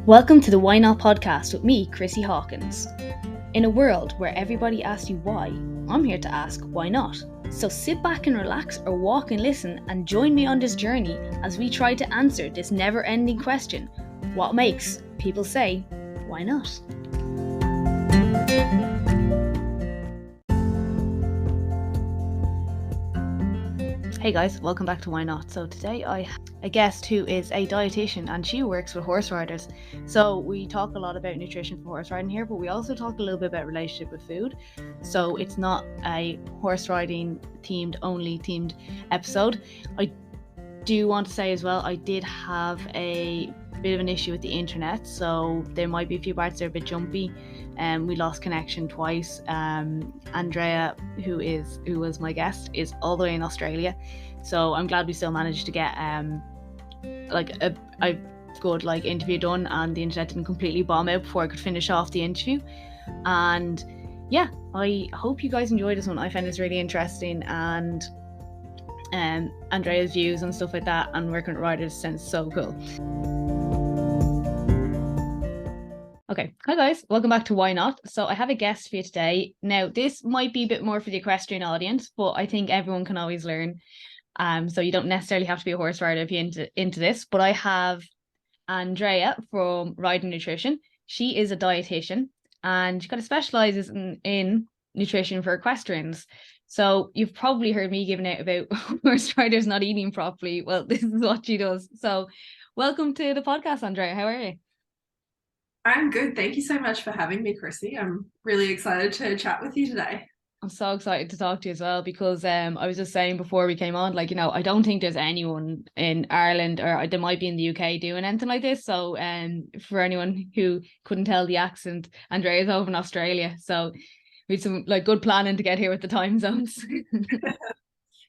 Welcome to the Why Not podcast with me, Chrissy Hawkins. In a world where everybody asks you why, I'm here to ask why not. So sit back and relax or walk and listen and join me on this journey as we try to answer this never-ending question: what makes people say, why not? Hey guys, welcome back to Why Not. So today I have a guest who is a dietitian and she works with horse riders. So we talk a lot about nutrition for horse riding here, but we also talk a little bit about relationship with food. So it's not a horse riding themed episode. I do want to say as well, I did have a bit of an issue with the internet, so there might be a few parts that are a bit jumpy. We lost connection twice. Andrea, who was my guest, is all the way in Australia, so I'm glad we still managed to get a good interview done, and the internet didn't completely bomb out before I could finish off the interview. And yeah, I hope you guys enjoyed this one. I found this really interesting, and Andrea's views and stuff like that and working with riders sounds so cool. Okay, hi guys, welcome back to Why Not. So I have a guest for you today. Now this might be a bit more for the equestrian audience, but I think everyone can always learn. So you don't necessarily have to be a horse rider if you're into this. But I have Andrea from Riding Nutrition. She is a dietitian and she kind of specializes in nutrition for equestrians. So you've probably heard me giving out about horse riders not eating properly. Well, this is what she does. So welcome to the podcast, Andrea. How are you? I'm good. Thank you so much for having me, Chrissy. I'm really excited to chat with you today. I'm so excited to talk to you as well, because I was just saying before we came on, I don't think there's anyone in Ireland, or there might be in the UK, doing anything like this. So for anyone who couldn't tell the accent, Andrea's over in Australia. So we had some good planning to get here with the time zones.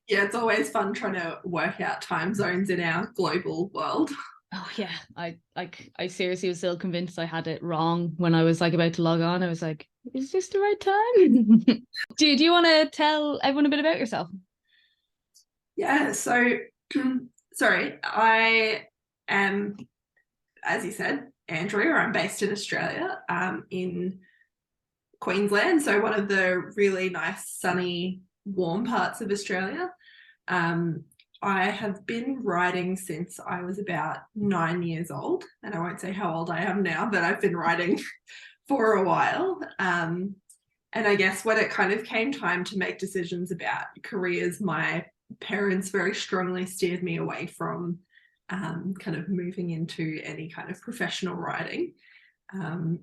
Yeah, it's always fun trying to work out time zones in our global world. Oh yeah, I seriously was still convinced I had it wrong when I was about to log on. I was like, is this the right time? Do you want to tell everyone a bit about yourself? Yeah, so sorry, I am, as you said, Andrea. I'm based in Australia, in Queensland, so one of the really nice, sunny, warm parts of Australia. I have been riding since I was about 9 years old, and I won't say how old I am now, but I've been riding for a while. And I guess when it kind of came time to make decisions about careers, my parents very strongly steered me away from kind of moving into any kind of professional riding. And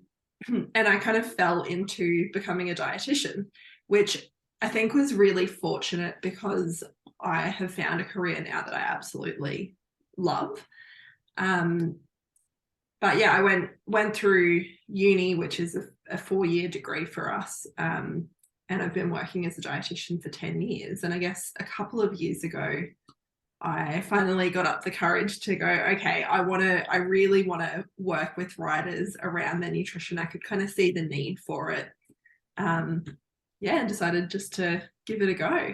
I kind of fell into becoming a dietitian, which I think was really fortunate because I have found a career now that I absolutely love. But yeah, I went through uni, which is a 4-year degree for us. And I've been working as a dietitian for 10 years. And I guess a couple of years ago, I finally got up the courage to go, okay, I really want to work with riders around their nutrition. I could kind of see the need for it. And decided just to give it a go.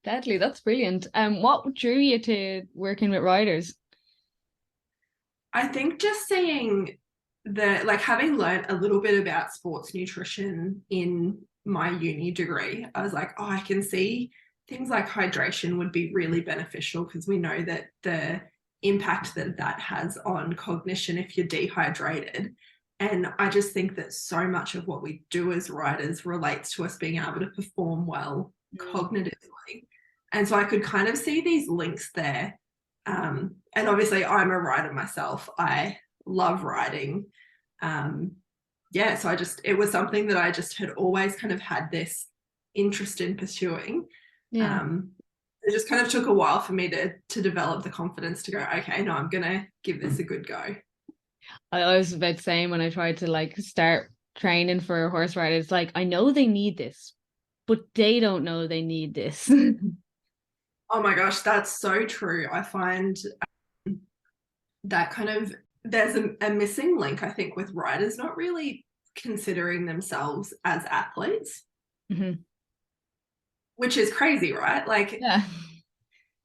Deadly, that's brilliant. What drew you to working with riders? I think just seeing having learned a little bit about sports nutrition in my uni degree, I was like, oh, I can see things like hydration would be really beneficial, because we know that the impact that has on cognition if you're dehydrated. And I just think that so much of what we do as riders relates to us being able to perform well cognitively. And so I could kind of see these links there. And obviously I'm a rider myself. I love riding. So it was something that I just had always kind of had this interest in pursuing. Yeah. It just kind of took a while for me to develop the confidence to go, okay, no, I'm going to give this a good go. I was about the same when I tried to start training for horse riders. I know they need this, but they don't know they need this. Oh my gosh, that's so true. I find that kind of, there's a missing link, I think, with riders not really considering themselves as athletes, which is crazy, right? Yeah.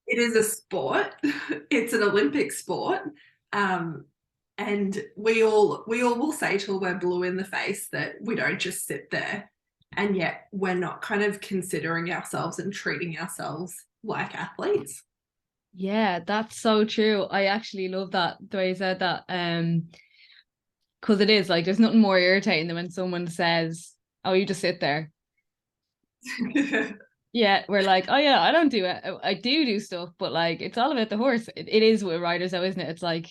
It is a sport. It's an Olympic sport. And we all will say till we're blue in the face that we don't just sit there, and yet we're not kind of considering ourselves and treating ourselves like athletes. Yeah, that's so true. I actually love that the way you said that. Because it is like there's nothing more irritating than when someone says, "Oh, you just sit there." Yeah, we're like, "Oh yeah, I don't do it. I do stuff, but like it's all about the horse." It is with riders, though, isn't it? It's like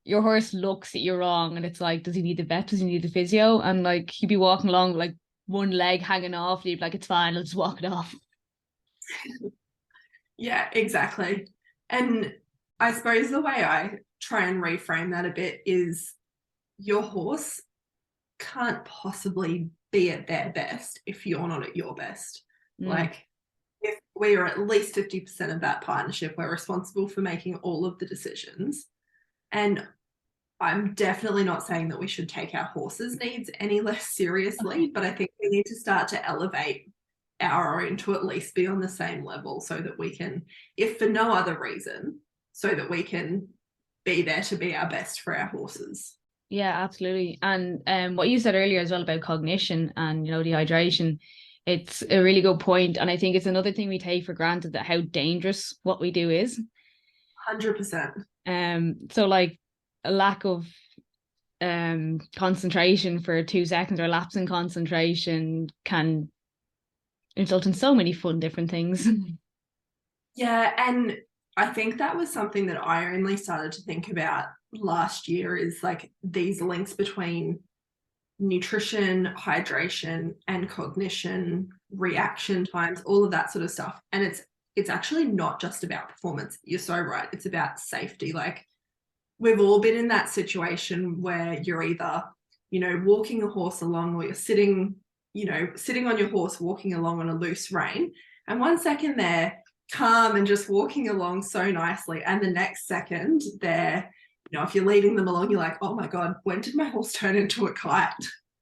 your horse looks at you wrong, and it's like, does he need the vet? Does he need the physio? And like he'd be walking along with like one leg hanging off, and you'd be like, "It's fine, I'll just walk it off." Yeah, exactly. And I suppose the way I try and reframe that a bit is your horse can't possibly be at their best if you're not at your best. Like, if we are at least 50% of that partnership, we're responsible for making all of the decisions. And I'm definitely not saying that we should take our horses' needs any less seriously, but I think we need to start to elevate our own to at least be on the same level so that we can, if for no other reason, so that we can be there to be our best for our horses. Yeah, absolutely. And what you said earlier as well about cognition and, you know, dehydration, it's a really good point. And I think it's another thing we take for granted, that how dangerous what we do is. 100%. So like a lack of concentration for 2 seconds, or lapse in concentration, can result in so many fun different things. Yeah, and I think that was something that I only started to think about last year, is like these links between nutrition, hydration, and cognition, reaction times, all of that sort of stuff. And it's actually not just about performance. You're so right. It's about safety. Like, we've all been in that situation where you're either, you know, walking a horse along, or you're sitting, you know, sitting on your horse, walking along on a loose rein. And 1 second they're calm and just walking along so nicely. And the next second they're, you know, if you're leading them along, you're like, oh my God, when did my horse turn into a kite?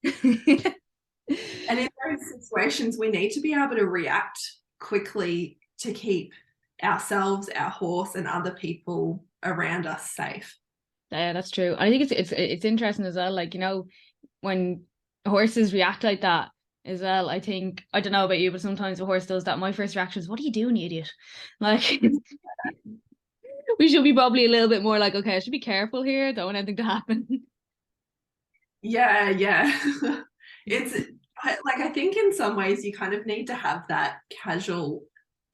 And in those situations, we need to be able to react quickly to keep ourselves, our horse, and other people around us safe. Yeah, that's true. I think it's interesting as well. Like, you know, when horses react like that as well, I think, I don't know about you, but sometimes a horse does that, my first reaction is, "What are you doing, you idiot?" Like, we should be probably a little bit more like, okay, I should be careful here. Don't want anything to happen. Yeah, yeah. It's like, I think in some ways you kind of need to have that casual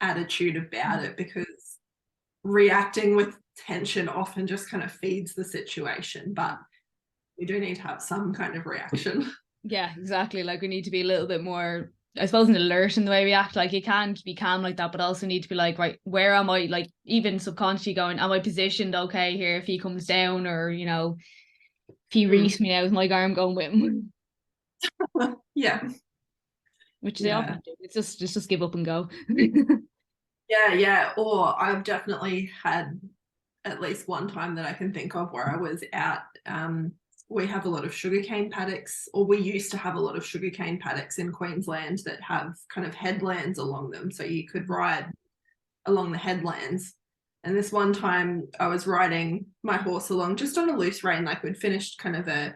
attitude about it, because reacting with tension often just kind of feeds the situation, but we do need to have some kind of reaction. Yeah, exactly. Like, we need to be a little bit more, I suppose, an alert in the way we act. Like, you can't be calm like that, but also need to be like, right, where am I? Like, even subconsciously going, am I positioned okay here if he comes down, or, you know, if he reefs me now with my arm going with him? Yeah. Which they Yeah. often do. It's just give up and go. Yeah, yeah. Or I've definitely had at least one time that I can think of where I was out. We have a lot of sugarcane paddocks, or we used to have a lot of sugarcane paddocks in Queensland that have kind of headlands along them. So you could ride along the headlands. And this one time I was riding my horse along just on a loose rein, like we'd finished kind of a,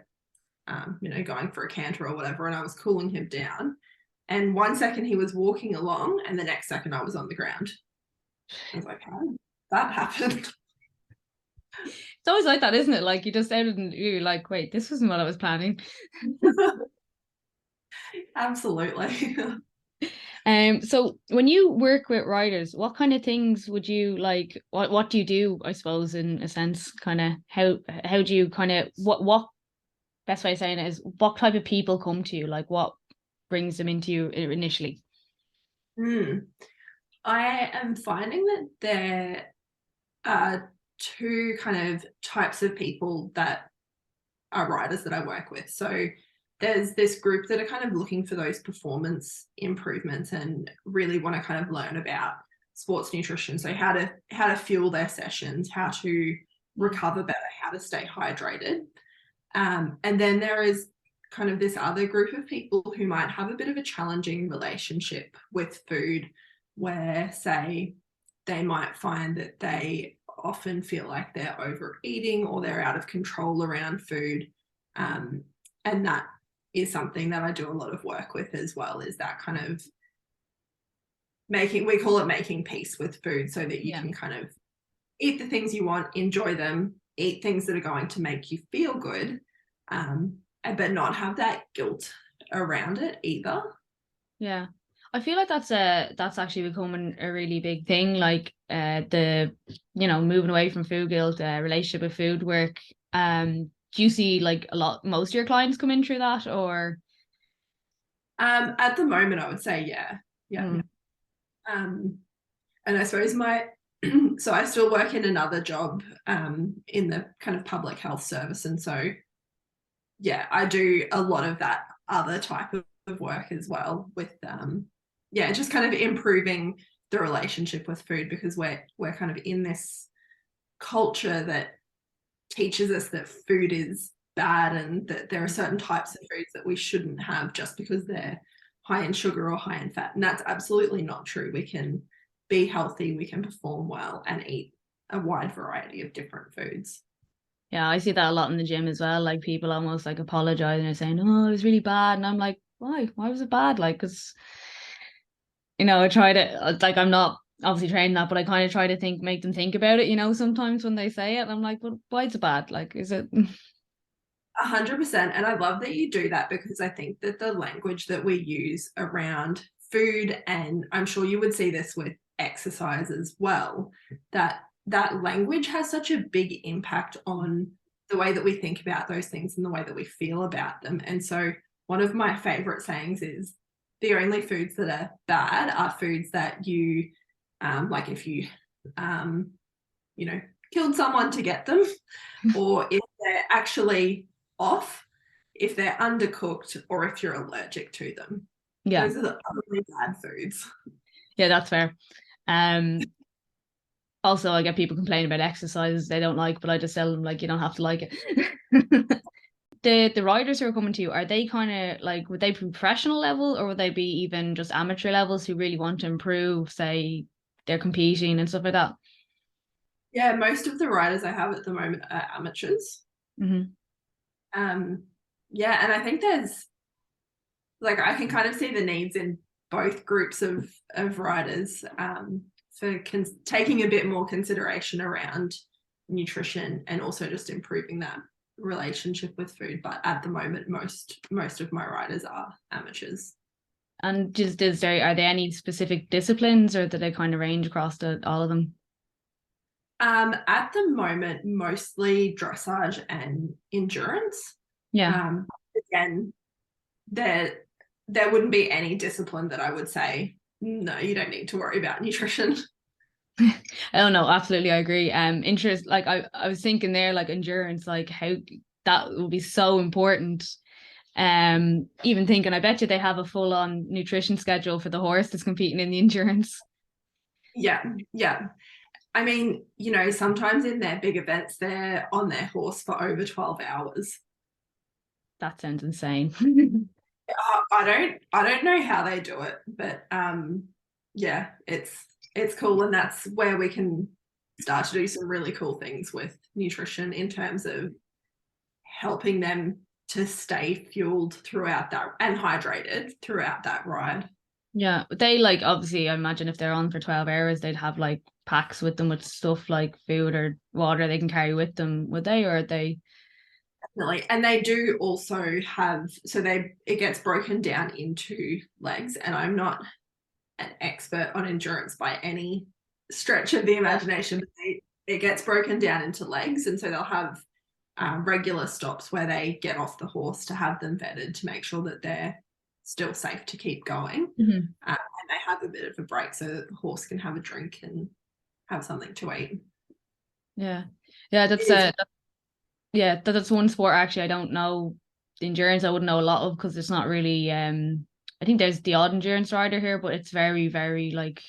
you know, going for a canter or whatever, and I was cooling him down. And 1 second he was walking along, and the next second I was on the ground. I was like, how did that happen? It's always like that, isn't it? Like, you just out and you're like, wait, this wasn't what I was planning. Absolutely. So when you work with riders, what kind of things would you like? What do you do? I suppose, in a sense, kind of how do you kind of, what best way of saying it is, what type of people come to you? Like, what brings them into you initially? I am finding that there are two kind of types of people that are riders that I work with. So there's this group that are kind of looking for those performance improvements and really want to kind of learn about sports nutrition. So how to fuel their sessions, how to recover better, how to stay hydrated. And then there is kind of this other group of people who might have a bit of a challenging relationship with food, where, say, they might find that they often feel like they're overeating or they're out of control around food. And that is something that I do a lot of work with as well, is that kind of we call it making peace with food, so that you can kind of eat the things you want, enjoy them, eat things that are going to make you feel good, but not have that guilt around it either. Yeah. I feel like that's actually becoming a really big thing, like the moving away from food guilt, relationship with food work. Do you see like most of your clients come in through that, or? At the moment, I would say yeah. And I suppose so I still work in another job in the kind of public health service, and so yeah, I do a lot of that other type of work as well with just kind of improving the relationship with food, because we're kind of in this culture that teaches us that food is bad and that there are certain types of foods that we shouldn't have just because they're high in sugar or high in fat. And that's absolutely not true. We can be healthy, we can perform well and eat a wide variety of different foods. Yeah, I see that a lot in the gym as well. Like people almost like apologizing and saying, "Oh, it was really bad," and I'm like, "Why? Why was it bad?" Like, because I try to like, I'm not obviously trained that, but I kind of try to make them think about it. Sometimes when they say it, I'm like, "But why is it bad? Like, is it?" 100%. And I love that you do that, because I think that the language that we use around food, and I'm sure you would see this with exercise as well, that language has such a big impact on the way that we think about those things and the way that we feel about them. And so one of my favorite sayings is, the only foods that are bad are foods that you like if you killed someone to get them, or if they're actually off, if they're undercooked, or if you're allergic to them. Yeah, those are the only bad foods. Yeah, that's fair. Also, I get people complaining about exercises they don't like, but I just tell them, like, you don't have to like it. The riders who are coming to you, are they kind of like, would they be professional level, or would they be even just amateur levels who really want to improve, say they're competing and stuff like that? Yeah, most of the riders I have at the moment are amateurs. Mm-hmm. Yeah, and I think there's like, I can kind of see the needs in both groups of riders for taking a bit more consideration around nutrition and also just improving that relationship with food. But at the moment, most of my riders are amateurs. And are there any specific disciplines, or do they kind of range across all of them? At the moment, mostly dressage and endurance. Yeah. Again, there wouldn't be any discipline that I would say, no, you don't need to worry about nutrition. Oh no, absolutely, I agree. Interest, like I was thinking there, like endurance, like how that will be so important. Even thinking, I bet you they have a full on nutrition schedule for the horse that's competing in the endurance. Yeah. I mean, sometimes in their big events, they're on their horse for over 12 hours. That sounds insane. I don't know how they do it, but yeah, it's cool, and that's where we can start to do some really cool things with nutrition in terms of helping them to stay fueled throughout that and hydrated throughout that ride. Yeah, they like, obviously I imagine if they're on for 12 hours, they'd have like packs with them with stuff like food or water they can carry with them, would they, or are they? Definitely. And they do also have, so it gets broken down into legs, and I'm not an expert on endurance by any stretch of the imagination, but it gets broken down into legs, and so they'll have regular stops where they get off the horse to have them vetted to make sure that they're still safe to keep going. Mm-hmm. And they have a bit of a break so that the horse can have a drink and have something to eat. Yeah, that's one sport actually I don't know. The endurance I wouldn't know a lot of, because it's not really I think there's the odd endurance rider here, but it's very, very like,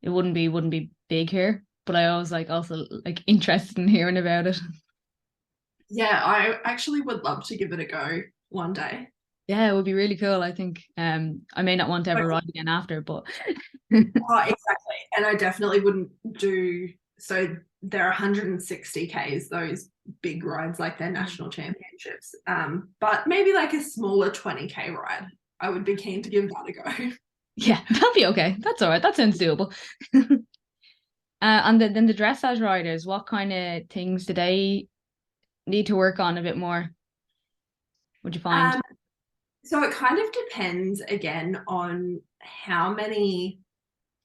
it wouldn't be big here. But I always like also like interested in hearing about it. Yeah, I actually would love to give it a go one day. Yeah, it would be really cool. I think I may not want to ever ride again after, but Oh, exactly. And I definitely wouldn't do so they're 160 Ks, those big rides, like they're national championships. But maybe like a smaller 20K ride, I would be keen to give that a go. Yeah, that'll be okay. That's all right. That sounds doable. And then the dressage riders, what kind of things do they need to work on a bit more? Would you find? So it kind of depends again on how many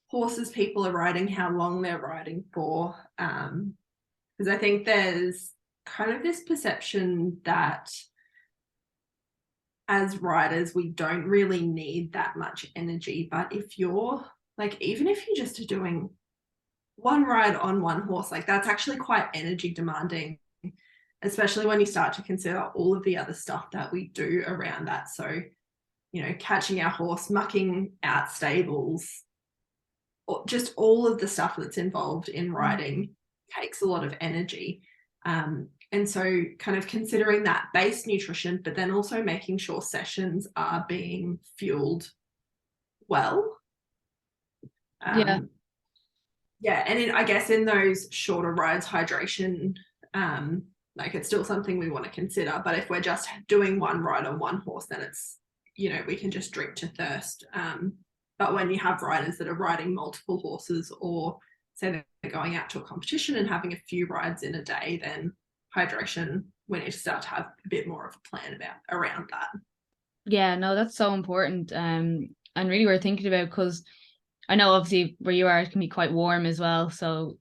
horses people are riding, how long they're riding for. Because I think there's kind of this perception that as riders, we don't really need that much energy. But if you're like, even if you're just doing one ride on one horse, like that's actually quite energy demanding, especially when you start to consider all of the other stuff that we do around that. So, you know, catching our horse, mucking out stables, just all of the stuff that's involved in riding takes a lot of energy. And so kind of considering that base nutrition, but then also making sure sessions are being fueled well. Yeah. Yeah, and I guess in those shorter rides, hydration, like it's still something we want to consider. But if we're just doing one ride on one horse, then it's, you know, we can just drink to thirst. But when you have riders that are riding multiple horses, or say they're going out to a competition and having a few rides in a day, then hydration, we need to start to have a bit more of a plan around that. Yeah, no, that's so important. And really we're thinking about, because I know obviously where you are, it can be quite warm as well. So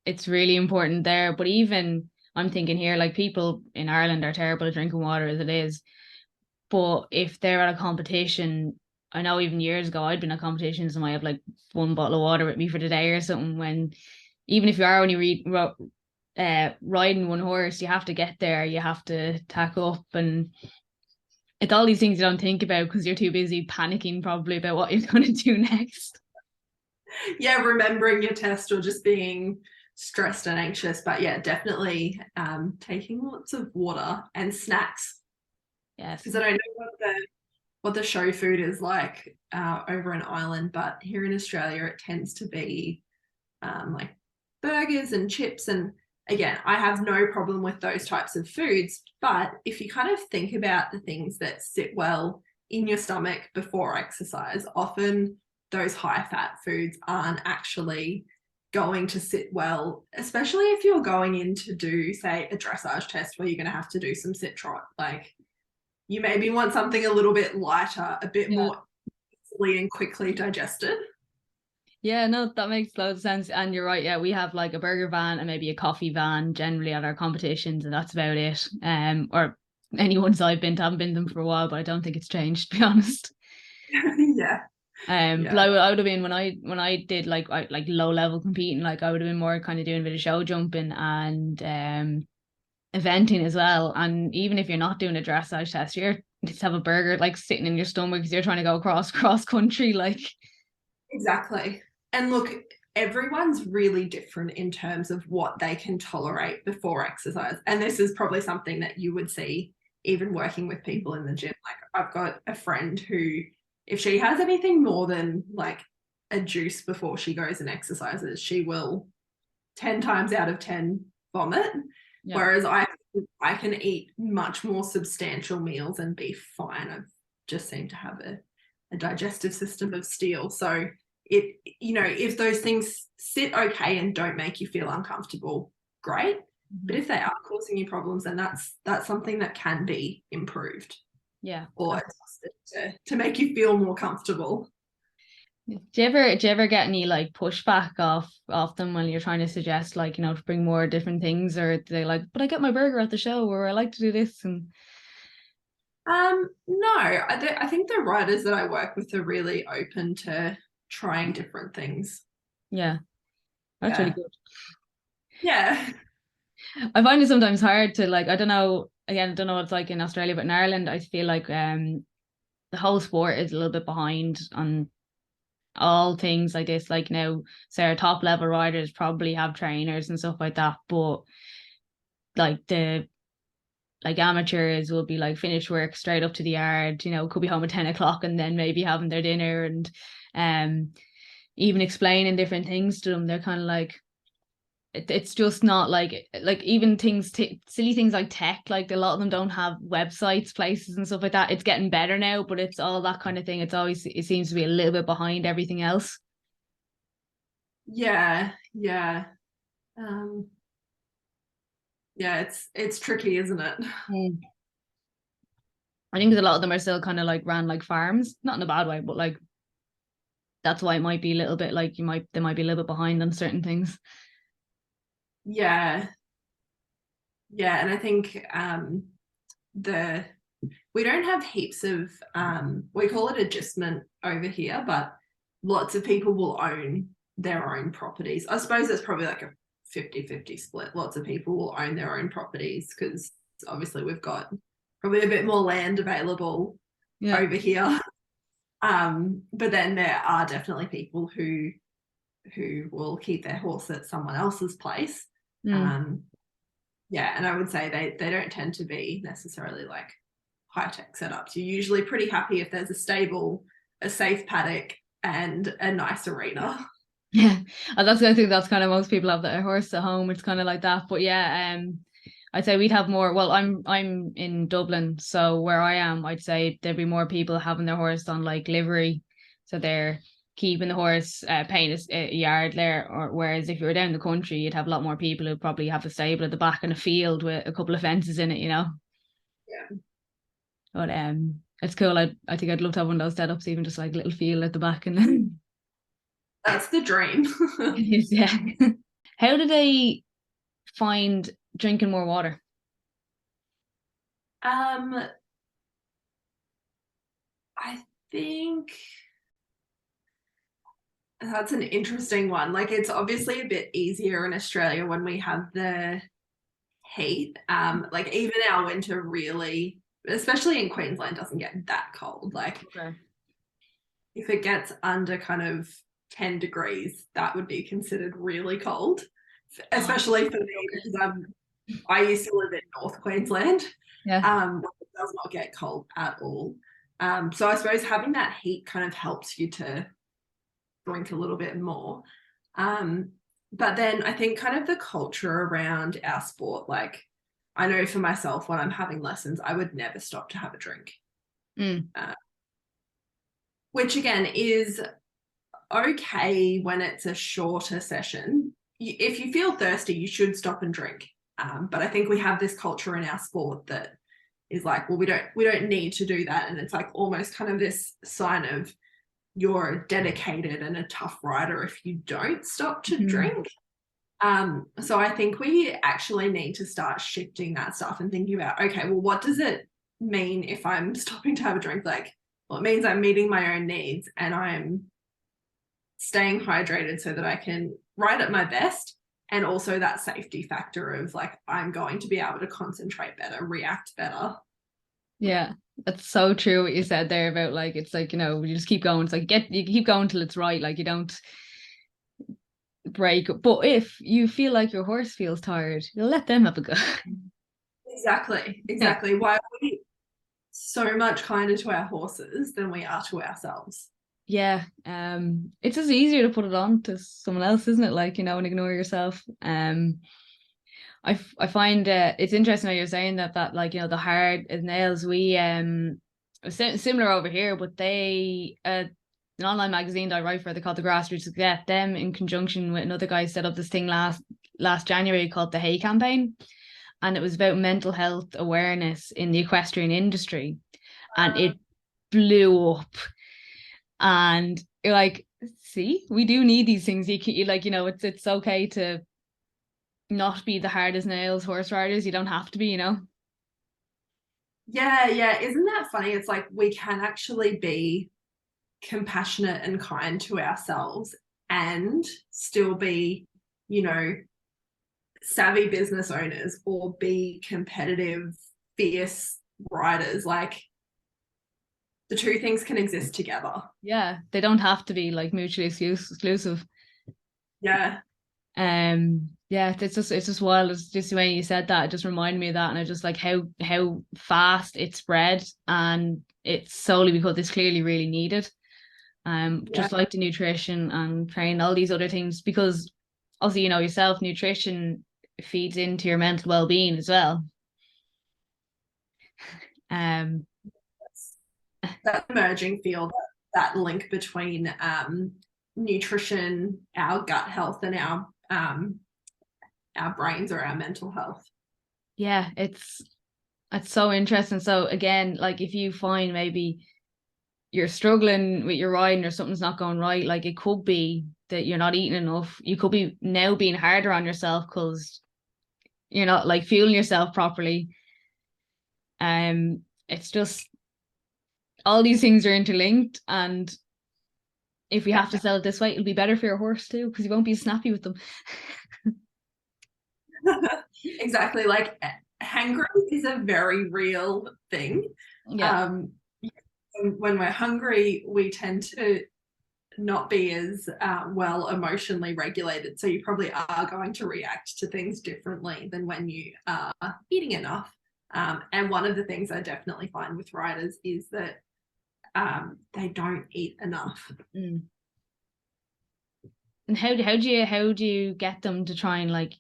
it's really important there. But even I'm thinking here, like people in Ireland are terrible at drinking water as it is. But if they're at a competition, I know even years ago I'd been at competitions and I have like one bottle of water with me for the day or something. When even if you are only riding one horse, you have to get there, you have to tack up, and it's all these things you don't think about because you're too busy panicking probably about what you're going to do next. Yeah, remembering your test or just being stressed and anxious. But yeah, definitely taking lots of water and snacks. Yes. Because I don't know what the show food is like over in Ireland, but here in Australia it tends to be like burgers and chips. And again, I have no problem with those types of foods, but if you kind of think about the things that sit well in your stomach before exercise, often those high fat foods aren't actually going to sit well, especially if you're going in to do, say, a dressage test where you're going to have to do some sit trot. Like, you maybe want something a little bit lighter, a bit more easily and quickly digested. Yeah, no, that makes loads of sense. And you're right. Yeah, we have like a burger van and maybe a coffee van generally at our competitions, and that's about it. Or any ones I've been to, I haven't been to them for a while, but I don't think it's changed, to be honest. Yeah. But I would have been when I did like low level competing, like I would have been more kind of doing a bit of show jumping and eventing as well. And even if you're not doing a dressage test, you're just have a burger like sitting in your stomach because you're trying to go cross country, like. Exactly. And look, everyone's really different in terms of what they can tolerate before exercise. And this is probably something that you would see even working with people in the gym. Like, I've got a friend who, if she has anything more than like a juice before she goes and exercises, she will 10 times out of 10 vomit. Yeah. Whereas I can eat much more substantial meals and be fine. I've just seem to have a digestive system of steel. So it, you know, if those things sit okay and don't make you feel uncomfortable, great. Mm-hmm. But if they are causing you problems, then that's something that can be improved. Yeah. Or adjusted to make you feel more comfortable. Do you ever get any like pushback off them when you're trying to suggest, like, you know, to bring more different things, or they like, but I get my burger at the show, or I like to do this? And no, I think the riders that I work with are really open to trying different things. Yeah, that's really good. Yeah, I find it sometimes hard to, like, I don't know what it's like in Australia, but in Ireland I feel like the whole sport is a little bit behind on all things like this. Like, now, say our top level riders probably have trainers and stuff like that, but like the amateurs will be like finish work straight up to the yard, you know, could be home at 10 o'clock and then maybe having their dinner. And even explaining different things to them, they're kind of like, it's just not like even things, silly things like tech, like a lot of them don't have websites, places and stuff like that. It's getting better now, but it's all that kind of thing. It seems to be a little bit behind everything else. Yeah, it's tricky, isn't it? I think a lot of them are still kind of like ran like farms, not in a bad way, but like that's why it might be a little bit like they might be a little bit behind on certain things. Yeah, and I think we don't have heaps of we call it adjustment over here, but lots of people will own their own properties. I suppose it's probably like a 50-50 split. Lots of people will own their own properties because obviously we've got probably a bit more land available over here. But then there are definitely people who will keep their horse at someone else's place. And I would say they don't tend to be necessarily like high-tech setups. You're usually pretty happy if there's a stable, a safe paddock, and a nice arena. Yeah, and I think that's kind of, most people have their horse at home. It's kind of like that. But yeah, I'd say we'd have more. Well, I'm in Dublin, so where I am, I'd say there'd be more people having their horse on like livery, so they're keeping the horse, paying a yard there. Or whereas if you were down the country, you'd have a lot more people who'd probably have a stable at the back and a field with a couple of fences in it, you know. Yeah. But it's cool. I think I'd love to have one of those setups, even just like a little field at the back, and then that's the dream. yeah. How do they find drinking more water? I think that's an interesting one. Like, it's obviously a bit easier in Australia when we have the heat. Like, even our winter really, especially in Queensland, doesn't get that cold. Like, if it gets under kind of 10 degrees, that would be considered really cold, especially for me, because I used to live in North Queensland, where it does not get cold at all. So I suppose having that heat kind of helps you to drink a little bit more. But then I think kind of the culture around our sport, like, I know for myself, when I'm having lessons, I would never stop to have a drink. Which again is okay when it's a shorter session. If you feel thirsty, you should stop and drink. But I think we have this culture in our sport that is like, well, we don't need to do that. And it's like almost kind of this sign of you're dedicated and a tough rider if you don't stop to drink. So I think we actually need to start shifting that stuff and thinking about, okay, well, what does it mean if I'm stopping to have a drink? Like, well, it means I'm meeting my own needs and I'm staying hydrated so that I can ride at my best. And also that safety factor of like, I'm going to be able to concentrate better, react better. Yeah, that's so true what you said there about like, it's like, you know, you just keep going. It's like you keep going till it's right. Like, you don't break. But if you feel like your horse feels tired, you'll let them have a go. Exactly. Yeah. Why are we so much kinder to our horses than we are to ourselves? Yeah, it's just easier to put it on to someone else, isn't it? Like, you know, and ignore yourself. I find it's interesting how you're saying that like, you know, the hard as nails. We similar over here, but they an online magazine that I write for, they called the Grassroots Gazette. Them in conjunction with another guy set up this thing last January called the Hay Campaign, and it was about mental health awareness in the equestrian industry, and it blew up. And you're like, see, we do need these things. You like, you know, it's okay to not be the hard as nails horse riders. You don't have to be, you know. Yeah, isn't that funny? It's like we can actually be compassionate and kind to ourselves and still be, you know, savvy business owners or be competitive, fierce riders. Like, the two things can exist together. Yeah, they don't have to be like mutually exclusive. Yeah. Yeah, it's just wild. It's just when you said that, it just reminded me of that, and I just like how fast it spread, and it's solely because it's clearly really needed. Just like the nutrition and training, all these other things, because also, you know yourself, nutrition feeds into your mental well-being as well. That emerging field, that link between nutrition, our gut health, and our brains or our mental health. Yeah, it's so interesting. So again, like if you find maybe you're struggling with your riding or something's not going right, like it could be that you're not eating enough. You could be now being harder on yourself because you're not like fueling yourself properly. It's just all these things are interlinked, and if we have to sell it this way, it'll be better for your horse too because you won't be snappy with them. Exactly. Like hangry is a very real thing. Yeah. When we're hungry, we tend to not be as well emotionally regulated. So you probably are going to react to things differently than when you are eating enough. And one of the things I definitely find with riders is that they don't eat enough. Mm. And how do you get them to try and like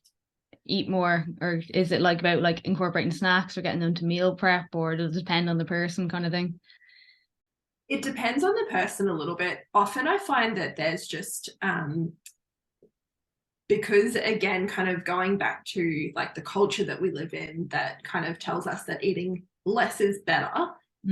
eat more, or is it like about like incorporating snacks or getting them to meal prep, or does it depend on the person kind of thing? It depends on the person a little bit. Often I find that there's just because again, kind of going back to like the culture that we live in that kind of tells us that eating less is better.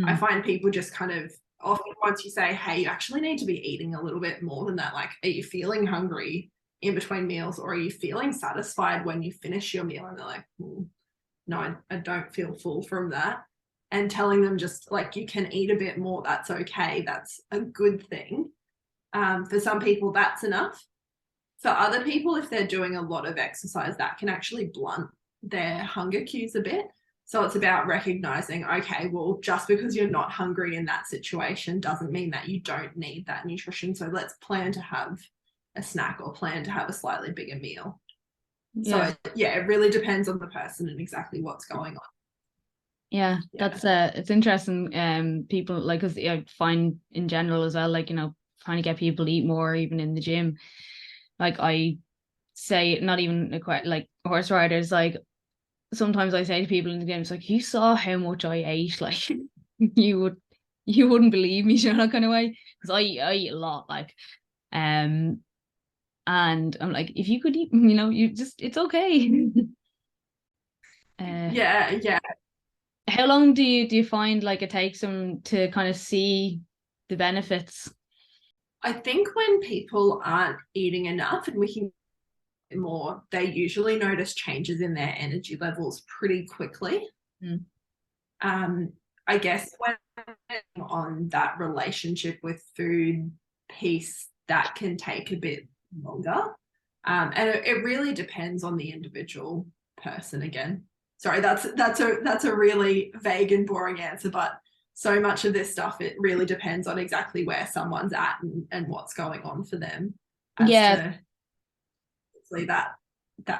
I find people just kind of often once you say, hey, you actually need to be eating a little bit more than that. Like, are you feeling hungry in between meals, or are you feeling satisfied when you finish your meal? And they're like, no, I don't feel full from that. And telling them just like, you can eat a bit more, that's okay. That's a good thing. For some people, that's enough. For other people, if they're doing a lot of exercise, that can actually blunt their hunger cues a bit. So it's about recognizing, okay, well, just because you're not hungry in that situation doesn't mean that you don't need that nutrition. So let's plan to have a snack or plan to have a slightly bigger meal. Yeah. So yeah, it really depends on the person and exactly what's going on. Yeah, that's it's interesting. People like, because I find in general as well, like, you know, trying to get people to eat more, even in the gym. Like I say, not even like horse riders, like sometimes I say to people in the gym, it's like, you saw how much I ate, like you wouldn't believe me, you know, that kind of way. Because I eat a lot, like and I'm like, if you could eat, you know, you just, it's okay. Yeah. How long do you find like it takes them to kind of see the benefits? I think when people aren't eating enough and we can get more, they usually notice changes in their energy levels pretty quickly. I guess when on that relationship with food piece, that can take a bit longer. And it really depends on the individual person again. Sorry, that's a really vague and boring answer, but so much of this stuff, it really depends on exactly where someone's at and what's going on for them as to hopefully that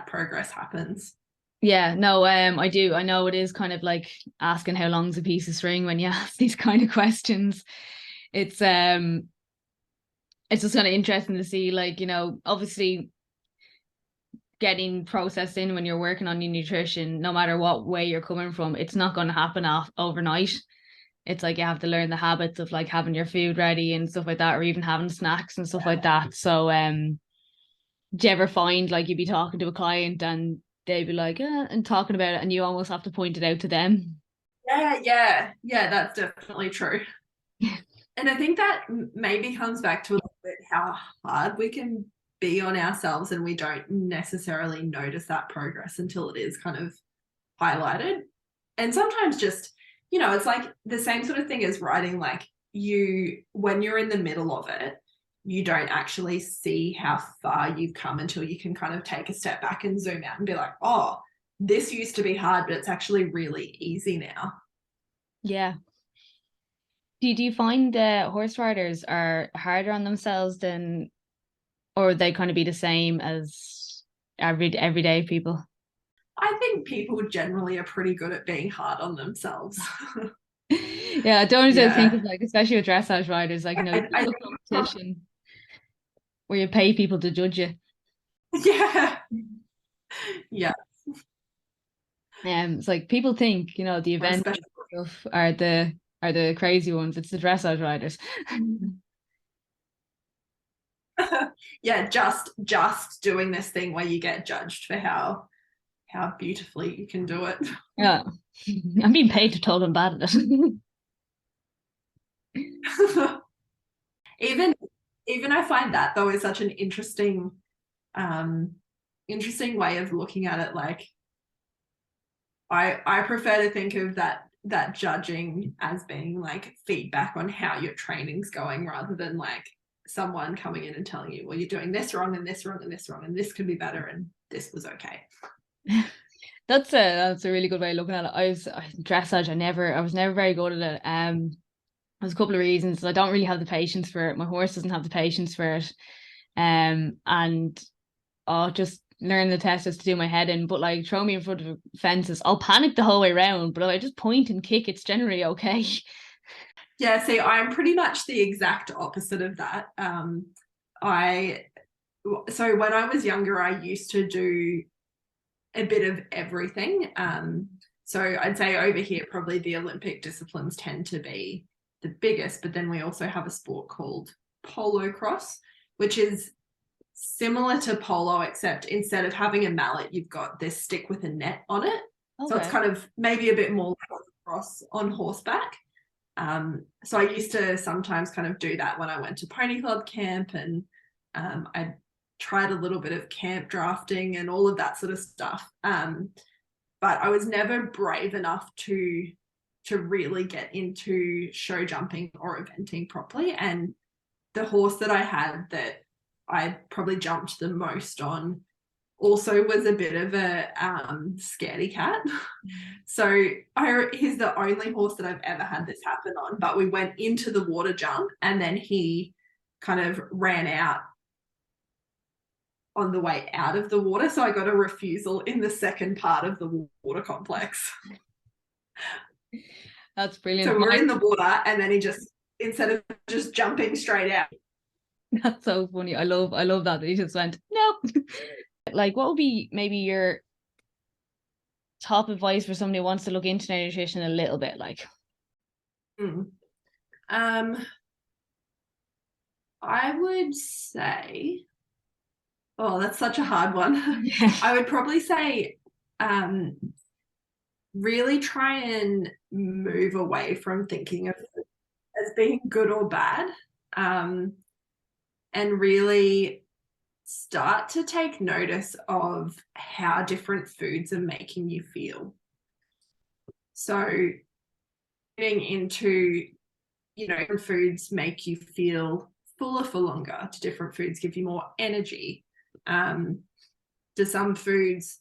progress happens. Yeah, no, I do. I know it is kind of like asking how long's a piece of string when you ask these kind of questions. It's just kind of interesting to see, like, you know, obviously getting processed in when you're working on your nutrition, no matter what way you're coming from, it's not going to happen off overnight. It's like you have to learn the habits of like having your food ready and stuff like that, or even having snacks and stuff like that. So do you ever find like you'd be talking to a client and they'd be like, and talking about it, and you almost have to point it out to them? Yeah, that's definitely true. And I think that maybe comes back to a little bit how hard we can be on ourselves, and we don't necessarily notice that progress until it is kind of highlighted. And sometimes just, you know, it's like the same sort of thing as writing, like when you're in the middle of it, you don't actually see how far you've come until you can kind of take a step back and zoom out and be like, oh, this used to be hard, but it's actually really easy now. Yeah. Do you find horse riders are harder on themselves than, or they kind of be the same as everyday people? I think people generally are pretty good at being hard on themselves. Yeah, I don't just think of like, especially with dressage riders, like, you know, I competition where you pay people to judge you. Yeah. Yeah. It's like people think, you know, the Or events especially, stuff are the crazy ones. It's the dressage riders. yeah, just doing this thing where you get judged for how beautifully you can do it. Yeah. I'm being paid to tell them bad at it. even I find that though is such an interesting interesting way of looking at it. Like I prefer to think of that judging as being like feedback on how your training's going, rather than like someone coming in and telling you, well, you're doing this wrong and this wrong and this wrong and this could be better and this was okay. That's a really good way of looking at it. Dressage, I was never very good at it. There's a couple of reasons. I don't really have the patience for it. My horse doesn't have the patience for it. And just learn the test is to do my head in. But like throw me in front of fences, I'll panic the whole way around. But if I just point and kick, it's generally okay. Yeah, see, I'm pretty much the exact opposite of that. So when I was younger, I used to do a bit of everything. So I'd say over here, probably the Olympic disciplines tend to be the biggest, but then we also have a sport called polo cross, which is similar to polo, except instead of having a mallet, you've got this stick with a net on it. Okay. So it's kind of maybe a bit more like cross on horseback. So I used to sometimes kind of do that when I went to pony club camp, and I tried a little bit of camp drafting and all of that sort of stuff. But I was never brave enough to really get into show jumping or eventing properly. And the horse that I had that I probably jumped the most on also was a bit of a scaredy cat. So he's the only horse that I've ever had this happen on, but we went into the water jump and then he kind of ran out on the way out of the water. So I got a refusal in the second part of the water complex. That's brilliant. So we're in the water and then he just, instead of just jumping straight out. That's so funny. I love that he just went, nope. Like, what would be maybe your top advice for somebody who wants to look into nutrition a little bit? Like, I would say, oh, that's such a hard one. I would probably say, really try and move away from thinking of it as being good or bad, and really start to take notice of how different foods are making you feel. So getting into, you know, different foods make you feel fuller for longer, to different foods give you more energy. Do some foods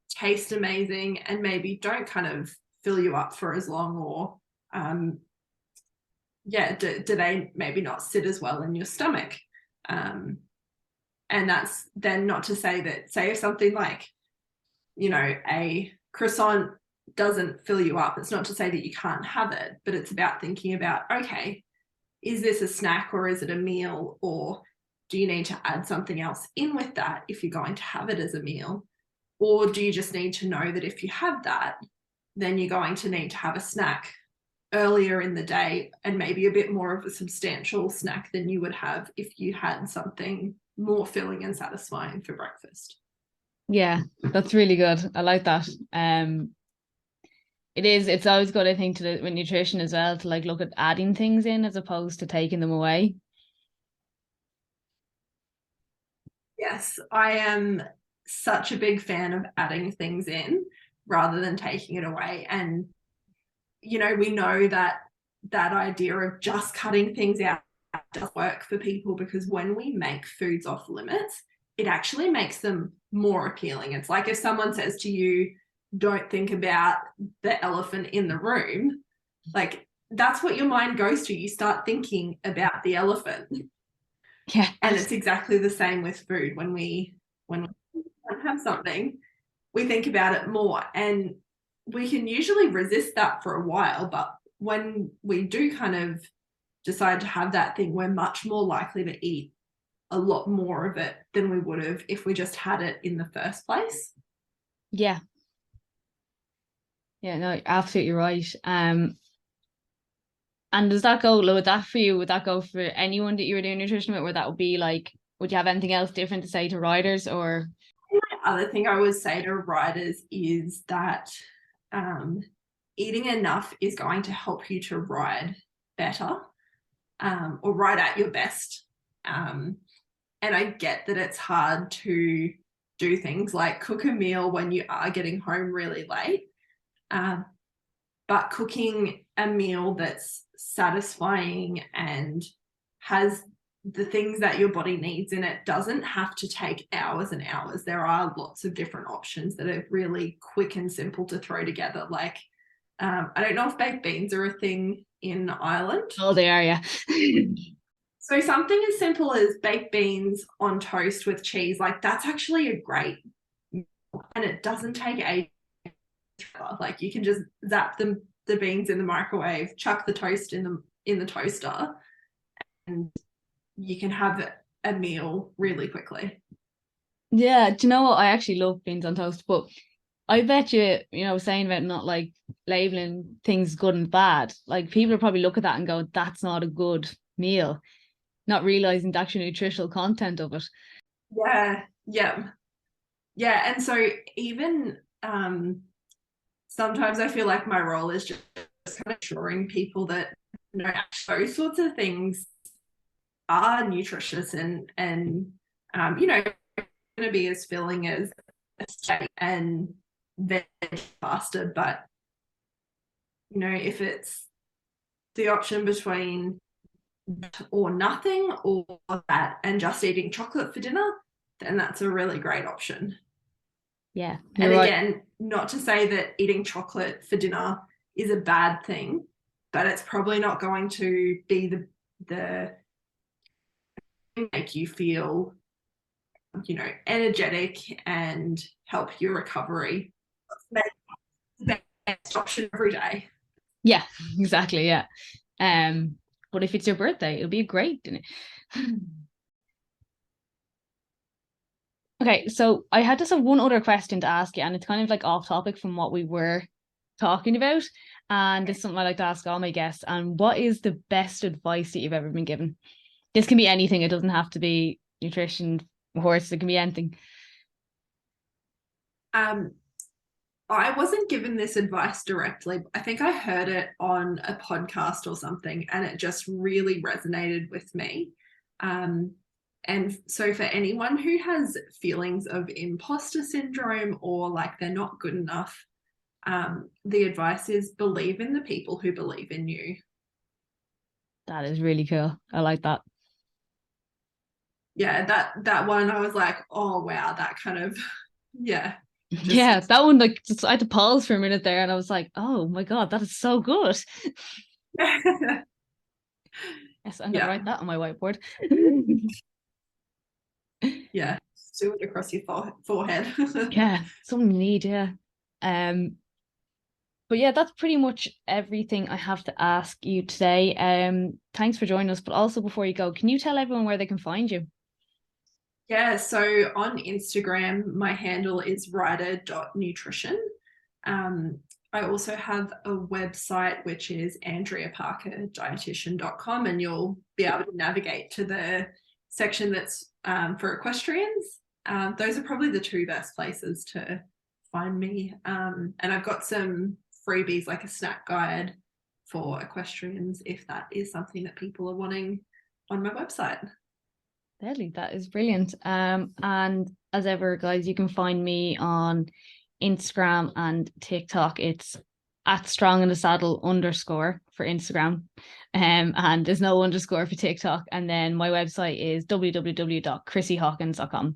taste amazing and maybe don't kind of fill you up for as long, or do they maybe not sit as well in your stomach? And that's then not to say that, say if something like, you know, a croissant doesn't fill you up, it's not to say that you can't have it, but it's about thinking about, okay, is this a snack or is it a meal, or do you need to add something else in with that if you're going to have it as a meal? Or do you just need to know that if you have that, then you're going to need to have a snack earlier in the day, and maybe a bit more of a substantial snack than you would have if you had something more filling and satisfying for breakfast. Yeah, that's really good. I like that. It's always good, I think, with nutrition as well, to like look at adding things in as opposed to taking them away. Yes, I am such a big fan of adding things in rather than taking it away. And, you know, we know that idea of just cutting things out does work for people, because when we make foods off limits, it actually makes them more appealing. It's like if someone says to you, don't think about the elephant in the room, like that's what your mind goes to. You start thinking about the elephant. Yeah. And it's exactly the same with food. When we have something, we think about it more, and we can usually resist that for a while, but when we do kind of decide to have that thing, we're much more likely to eat a lot more of it than we would have if we just had it in the first place. Yeah. Yeah, no, absolutely right. And does that go, would that for you, would that go for anyone that you were doing nutrition with, where that would be like, would you have anything else different to say to riders? Or the other thing I would say to riders is that eating enough is going to help you to ride better, or ride at your best. And I get that it's hard to do things like cook a meal when you are getting home really late. But cooking a meal that's satisfying and has the things that your body needs in it doesn't have to take hours and hours. There are lots of different options that are really quick and simple to throw together. Like, I don't know if baked beans are a thing in Ireland. oh, they are, yeah. So something as simple as baked beans on toast with cheese, like that's actually a great meal, and it doesn't take ages. Like you can just zap the beans in the microwave, chuck the toast in the toaster, and you can have a meal really quickly. Yeah, do you know what? I actually love beans on toast, but I bet you, saying about not like labeling things good and bad, like people will probably look at that and go, that's not a good meal, not realizing the actual nutritional content of it. Yeah. And so even sometimes I feel like my role is just kind of showing people that those sorts of things are nutritious and going to be as filling as a steak and veg pasta, but if it's the option between or nothing or that and just eating chocolate for dinner, then that's a really great option. Yeah. And again, not to say that eating chocolate for dinner is a bad thing, but it's probably not going to be the make you feel energetic and help your recovery. Make the best option every day. Yeah, exactly. Yeah. But if it's your birthday, it'll be great, isn't it? Okay, so I had just have one other question to ask you, and it's kind of like off topic from what we were talking about. And it's something I like to ask all my guests. And what is the best advice that you've ever been given? This can be anything. It doesn't have to be nutrition, horse. It can be anything. I wasn't given this advice directly. I think I heard it on a podcast or something, and it just really resonated with me. And so for anyone who has feelings of imposter syndrome or like they're not good enough, the advice is believe in the people who believe in you. That is really cool. I like that. Yeah, that one I was like, oh wow, that kind of, yeah. Yeah, that one, like, just, I had to pause for a minute there and I was like, oh my God, that is so good. Yes, I'm going to write that on my whiteboard. Yeah, do it across your forehead. Yeah, something you need, yeah. But yeah, that's pretty much everything I have to ask you today. Thanks for joining us. But also before you go, can you tell everyone where they can find you? Yeah, so on Instagram, my handle is rider.nutrition. I also have a website, which is andreaparkerdietitian.com, and you'll be able to navigate to the section that's for equestrians. Those are probably the two best places to find me. And I've got some freebies, like a snack guide for equestrians, if that is something that people are wanting on my website. Deadly, that is brilliant. And as ever, guys, you can find me on Instagram and TikTok. It's at @stronginthesaddle_ for Instagram. And there's no underscore for TikTok. And then my website is www.chrissyhawkins.com.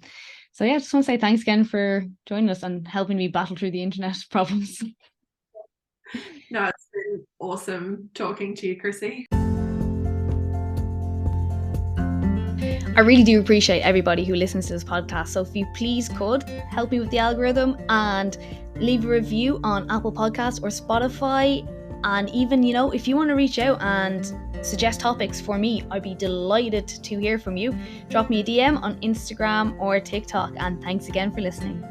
So yeah, I just want to say thanks again for joining us and helping me battle through the internet problems. No, it's been awesome talking to you, Chrissy. I really do appreciate everybody who listens to this podcast. So if you please could help me with the algorithm and leave a review on Apple Podcasts or Spotify. And even, if you want to reach out and suggest topics for me, I'd be delighted to hear from you. Drop me a DM on Instagram or TikTok, and thanks again for listening.